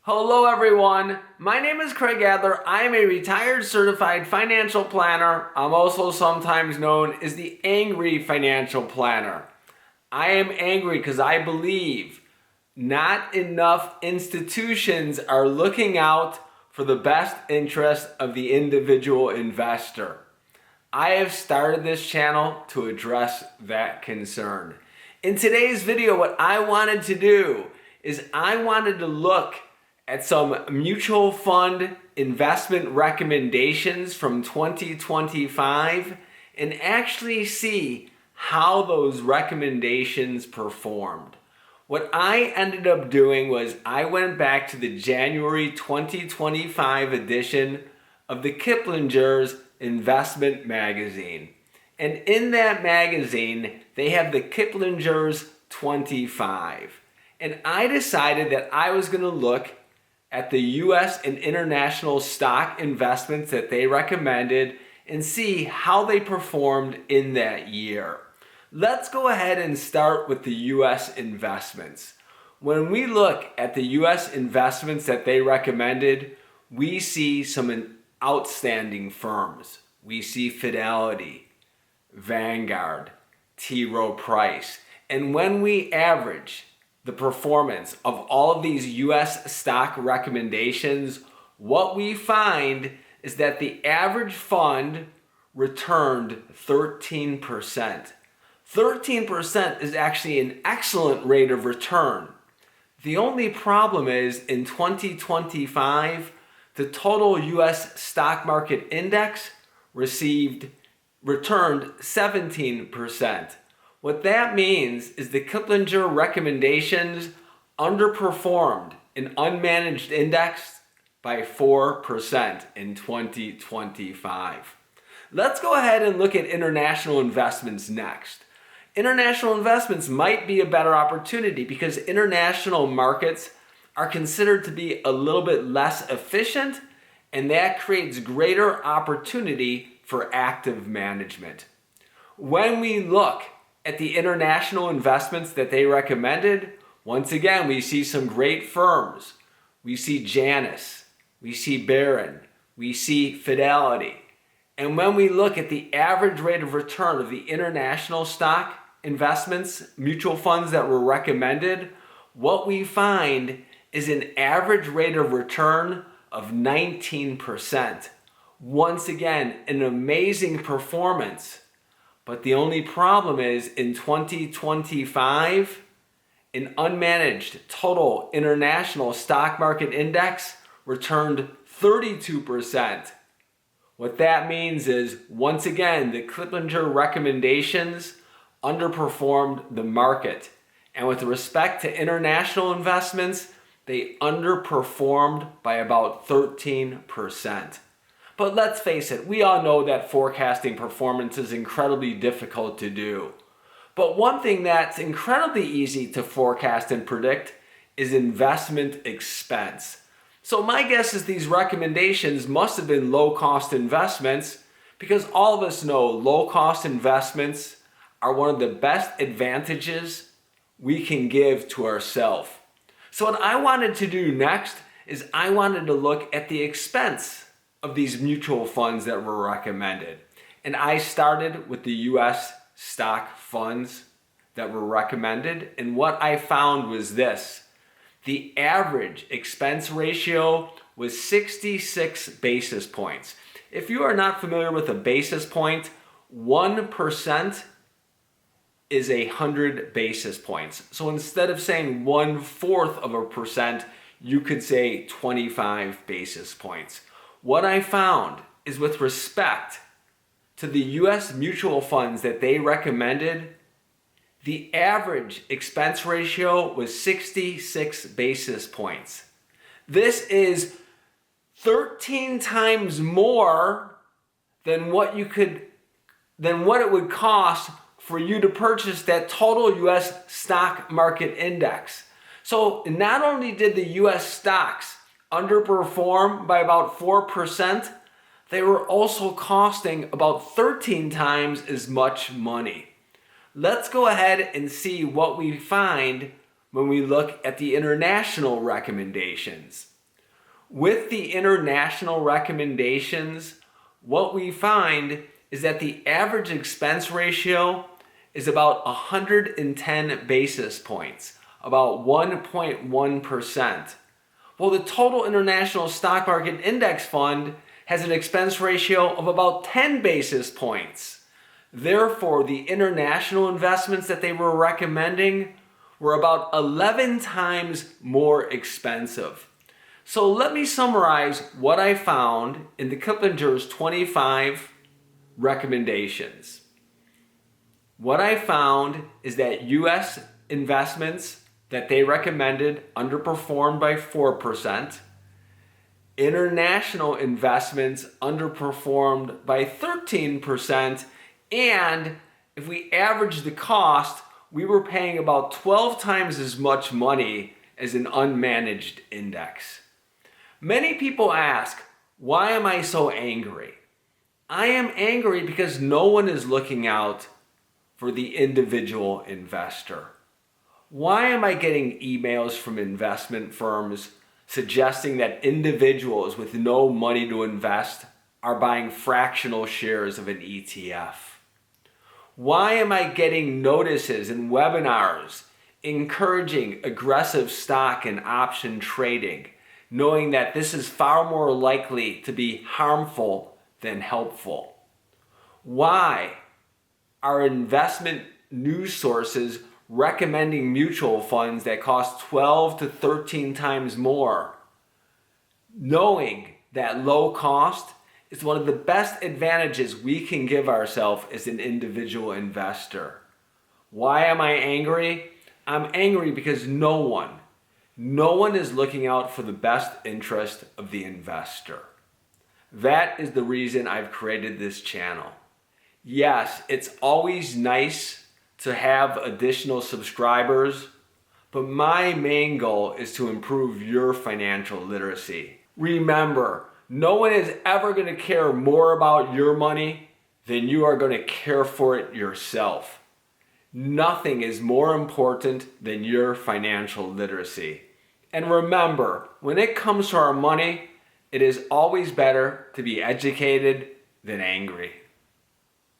Hello everyone, my name is Craig Adler. I am a retired certified financial planner. I'm also sometimes known as the Angry Financial Planner. I am angry because I believe not enough institutions are looking out for the best interest of the individual investor. I have started this channel to address that concern. In today's video, what I wanted to do is I wanted to look at some mutual fund investment recommendations from 2025 and actually see how those recommendations performed. What I ended up doing was I went back to the January 2025 edition of the Kiplinger's Investment Magazine. And in that magazine, they have the Kiplinger's 25. And I decided that I was going to look at the US and international stock investments that they recommended and see how they performed in that year. Let's go ahead and start with the US investments. When we look at the US investments that they recommended, we see some outstanding firms. We see Fidelity, Vanguard, T. Rowe Price. And when we average the performance of all of these US stock recommendations, what we find is that the average fund returned 13%. 13% is actually an excellent rate of return. The only problem is in 2025, the total US stock market index returned 17%. What that means is the Kiplinger recommendations underperformed an unmanaged index by 4% in 2025. Let's go ahead and look at international investments next. International investments might be a better opportunity because international markets are considered to be a little bit less efficient, and that creates greater opportunity for active management. When we look at the international investments that they recommended, once again, we see some great firms. We see Janus, we see Barron, we see Fidelity. And when we look at the average rate of return of the international stock investments, mutual funds that were recommended, what we find is an average rate of return of 19%. Once again, an amazing performance. But the only problem is in 2025, an unmanaged total international stock market index returned 32%. What that means is, once again, the Kiplinger recommendations underperformed the market. And with respect to international investments, they underperformed by about 13%. But let's face it, we all know that forecasting performance is incredibly difficult to do. But one thing that's incredibly easy to forecast and predict is investment expense. So my guess is these recommendations must have been low-cost investments because all of us know low-cost investments are one of the best advantages we can give to ourselves. So what I wanted to do next is I wanted to look at the expense of these mutual funds that were recommended. And I started with the US stock funds that were recommended. And what I found was this. The average expense ratio was 66 basis points. If you are not familiar with a basis point, 1% is 100 basis points. So instead of saying 1/4 of a percent, you could say 25 basis points. What I found is with respect to the US mutual funds that they recommended, the average expense ratio was 66 basis points. This is 13 times more than what it would cost for you to purchase that total US stock market index. So not only did the US stocks underperform by about 4%, they were also costing about 13 times as much money. Let's go ahead and see what we find when we look at the international recommendations. With the international recommendations, what we find is that the average expense ratio is about 110 basis points, about 1.1%. Well, the total international stock market index fund has an expense ratio of about 10 basis points. Therefore, the international investments that they were recommending were about 11 times more expensive. So let me summarize what I found in the Kiplinger's 25 recommendations. What I found is that U.S. investments that they recommended underperformed by 4%. International investments underperformed by 13%. And if we average the cost, we were paying about 12 times as much money as an unmanaged index. Many people ask, why am I so angry? I am angry because no one is looking out for the individual investor. Why am I getting emails from investment firms suggesting that individuals with no money to invest are buying fractional shares of an ETF? Why am I getting notices and webinars encouraging aggressive stock and option trading, knowing that this is far more likely to be harmful than helpful? Why are investment news sources recommending mutual funds that cost 12 to 13 times more, knowing that low cost is one of the best advantages we can give ourselves as an individual investor? Why am I angry? I'm angry because no one is looking out for the best interest of the investor. That is the reason I've created this channel. Yes, it's always nice to have additional subscribers, but my main goal is to improve your financial literacy. Remember, no one is ever going to care more about your money than you are going to care for it yourself. Nothing is more important than your financial literacy. And remember, when it comes to our money, it is always better to be educated than angry.